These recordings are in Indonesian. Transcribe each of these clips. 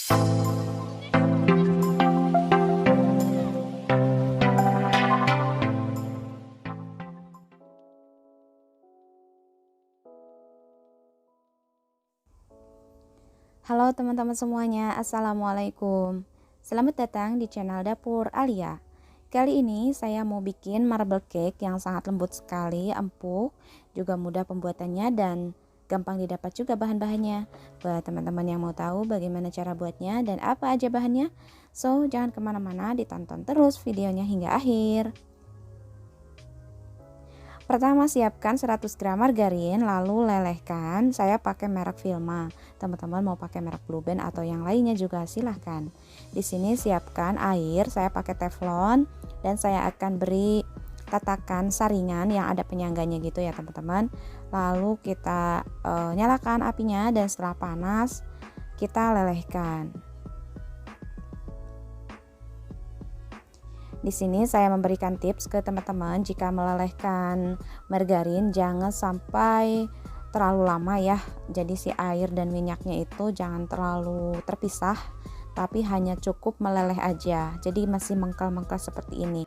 Halo teman-teman semuanya, Assalamualaikum. Selamat datang di channel Dapur Alia. Kali ini saya mau bikin marble cake yang sangat lembut sekali, empuk, juga mudah pembuatannya dan gampang didapat juga bahan-bahannya. Buat teman-teman yang mau tahu bagaimana cara buatnya dan apa aja bahannya, so jangan kemana-mana, ditonton terus videonya hingga akhir. Pertama siapkan 100 gram margarin, lalu lelehkan. Saya pakai merek Vilma. Teman-teman mau pakai merek Blue Band atau yang lainnya juga silahkan. Di sini siapkan air, saya pakai teflon dan saya akan beri tatakan saringan yang ada penyangganya gitu ya teman-teman. Lalu kita nyalakan apinya dan setelah panas kita lelehkan. Di sini saya memberikan tips ke teman-teman, jika melelehkan margarin jangan sampai terlalu lama ya. Jadi si air dan minyaknya itu jangan terlalu terpisah, tapi hanya cukup meleleh aja. Jadi masih mengkal-mengkal seperti ini.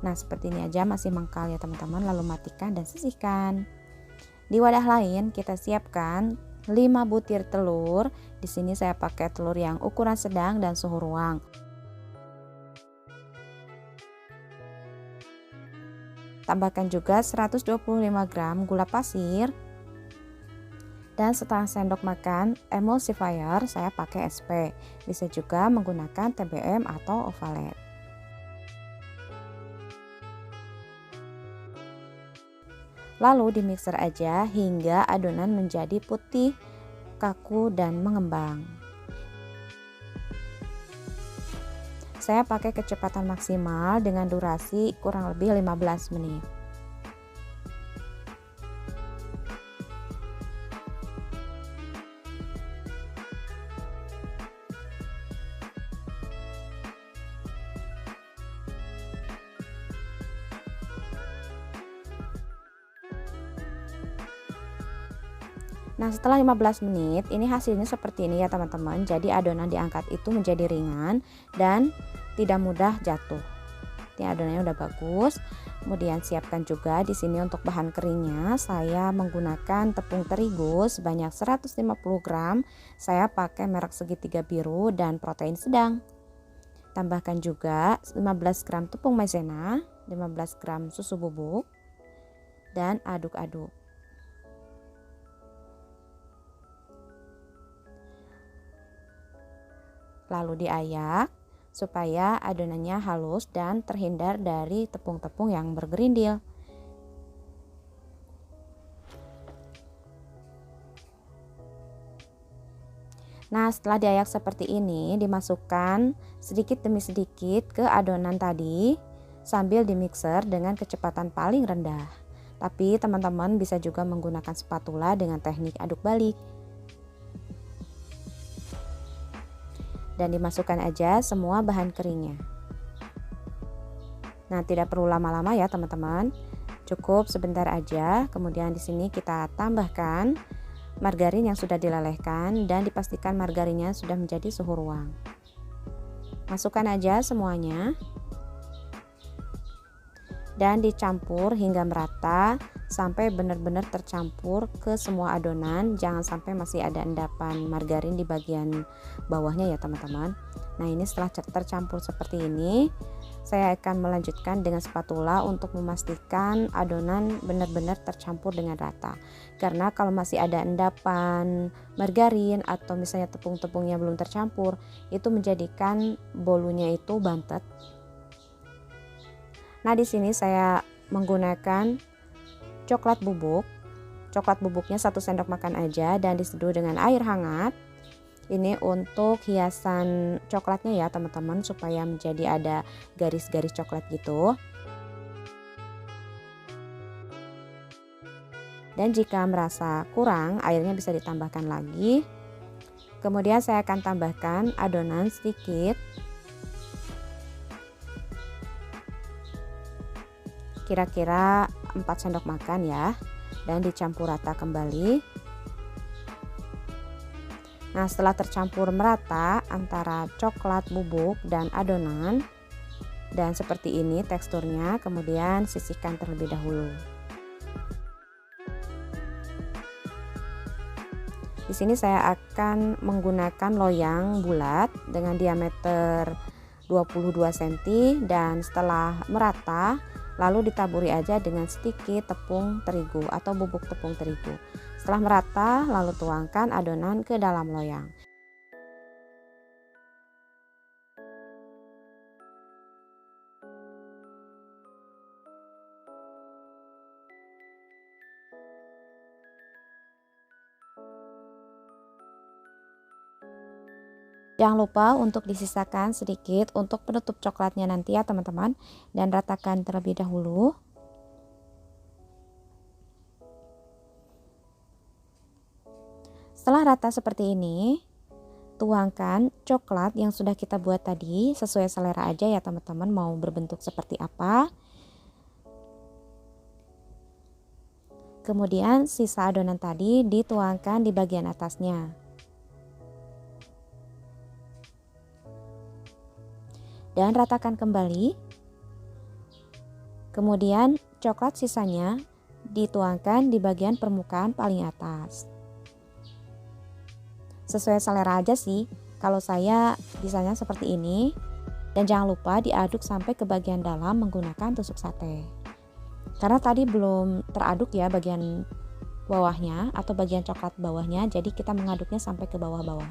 Nah, seperti ini aja masih mengkal ya teman-teman. Lalu matikan dan sisihkan. Di wadah lain kita siapkan 5 butir telur. Di sini saya pakai telur yang ukuran sedang dan suhu ruang. Tambahkan juga 125 gram gula pasir dan setengah sendok makan emulsifier, saya pakai SP. Bisa juga menggunakan TBM atau Ovalet. Lalu di mixer aja hingga adonan menjadi putih, kaku dan mengembang. Saya pakai kecepatan maksimal dengan durasi kurang lebih 15 menit. Nah, setelah 15 menit ini hasilnya seperti ini ya teman-teman. Jadi adonan diangkat itu menjadi ringan dan tidak mudah jatuh. Ini adonannya udah bagus. Kemudian siapkan juga di sini untuk bahan keringnya. Saya menggunakan tepung terigu sebanyak 150 gram. Saya pakai merek segitiga biru dan protein sedang. Tambahkan juga 15 gram tepung maizena, 15 gram susu bubuk dan aduk-aduk. Lalu diayak supaya adonannya halus dan terhindar dari tepung-tepung yang bergerindil. Nah, setelah diayak seperti ini, dimasukkan sedikit demi sedikit ke adonan tadi sambil dimixer dengan kecepatan paling rendah. Tapi teman-teman bisa juga menggunakan spatula dengan teknik aduk balik. Dan dimasukkan aja semua bahan keringnya. Nah, tidak perlu lama-lama ya teman-teman, cukup sebentar aja. Kemudian di sini kita tambahkan margarin yang sudah dilelehkan dan dipastikan margarinnya sudah menjadi suhu ruang. Masukkan aja semuanya dan dicampur hingga merata sampai benar-benar tercampur ke semua adonan. Jangan sampai masih ada endapan margarin di bagian bawahnya ya teman-teman. Nah, ini setelah tercampur seperti ini, saya akan melanjutkan dengan spatula untuk memastikan adonan benar-benar tercampur dengan rata. Karena kalau masih ada endapan margarin atau misalnya tepung-tepungnya belum tercampur, itu menjadikan bolunya itu bantet. Nah, di sini saya menggunakan coklat bubuk. Coklat bubuknya 1 sendok makan aja dan diseduh dengan air hangat. Ini untuk hiasan coklatnya ya teman-teman, supaya menjadi ada garis-garis coklat gitu. Dan jika merasa kurang, airnya bisa ditambahkan lagi. Kemudian saya akan tambahkan adonan sedikit. Kira-kira 4 sendok makan ya, dan dicampur rata kembali. Nah, setelah tercampur merata antara coklat bubuk dan adonan, dan seperti ini teksturnya, kemudian sisihkan terlebih dahulu. Di sini saya akan menggunakan loyang bulat dengan diameter 22 cm, dan setelah merata lalu ditaburi aja dengan sedikit tepung terigu atau bubuk tepung terigu. Setelah merata lalu tuangkan adonan ke dalam loyang. Jangan lupa untuk disisakan sedikit untuk penutup coklatnya nanti ya teman-teman, dan ratakan terlebih dahulu. Setelah rata seperti ini, tuangkan coklat yang sudah kita buat tadi, sesuai selera aja ya teman-teman, mau berbentuk seperti apa. Kemudian sisa adonan tadi dituangkan di bagian atasnya. Dan ratakan kembali. Kemudian coklat sisanya dituangkan di bagian permukaan paling atas. Sesuai selera aja sih, kalau saya bisanya seperti ini. Dan jangan lupa diaduk sampai ke bagian dalam menggunakan tusuk sate. Karena tadi belum teraduk ya bagian bawahnya atau bagian coklat bawahnya, jadi kita mengaduknya sampai ke bawah-bawah.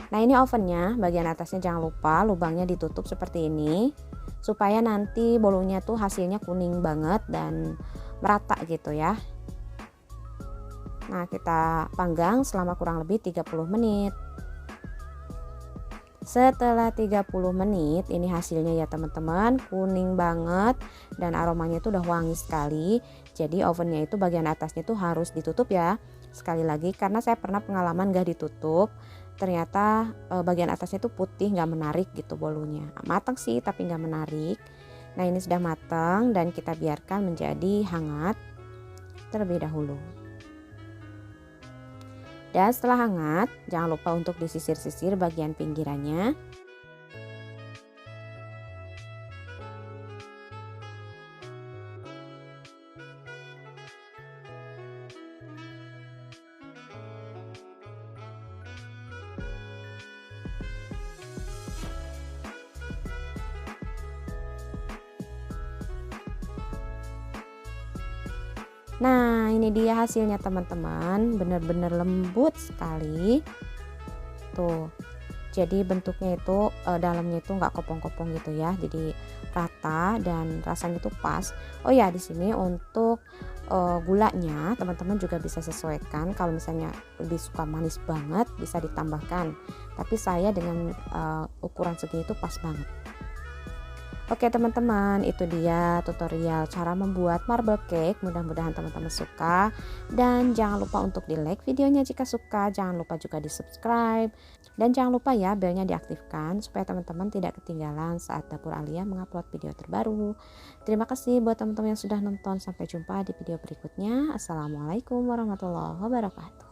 Nah, ini ovennya, bagian atasnya jangan lupa lubangnya ditutup seperti ini, supaya nanti bolunya tuh hasilnya kuning banget dan merata gitu ya. Nah, kita panggang selama kurang lebih 30 menit. Setelah 30 menit ini hasilnya ya teman-teman, kuning banget dan aromanya itu udah wangi sekali. Jadi ovennya itu bagian atasnya tuh harus ditutup ya. Sekali lagi, karena saya pernah pengalaman gak ditutup, ternyata bagian atasnya tuh putih, nggak menarik gitu bolunya. Matang sih tapi nggak menarik. Nah, ini sudah matang dan kita biarkan menjadi hangat terlebih dahulu. Dan setelah hangat, jangan lupa untuk disisir-sisir bagian pinggirannya. Nah, ini dia hasilnya teman-teman, benar-benar lembut sekali tuh. Jadi bentuknya itu dalamnya itu nggak kopong-kopong gitu ya, jadi rata dan rasanya itu pas. Oh ya, di sini untuk gulanya teman-teman juga bisa sesuaikan. Kalau misalnya lebih suka manis banget bisa ditambahkan, tapi saya dengan ukuran segini itu pas banget. Oke teman-teman, itu dia tutorial cara membuat marble cake. Mudah-mudahan teman-teman suka, dan jangan lupa untuk di like videonya jika suka. Jangan lupa juga di subscribe, dan jangan lupa ya belnya diaktifkan supaya teman-teman tidak ketinggalan saat Dapur Alia mengupload video terbaru. Terima kasih buat teman-teman yang sudah nonton. Sampai jumpa di video berikutnya. Assalamualaikum warahmatullahi wabarakatuh.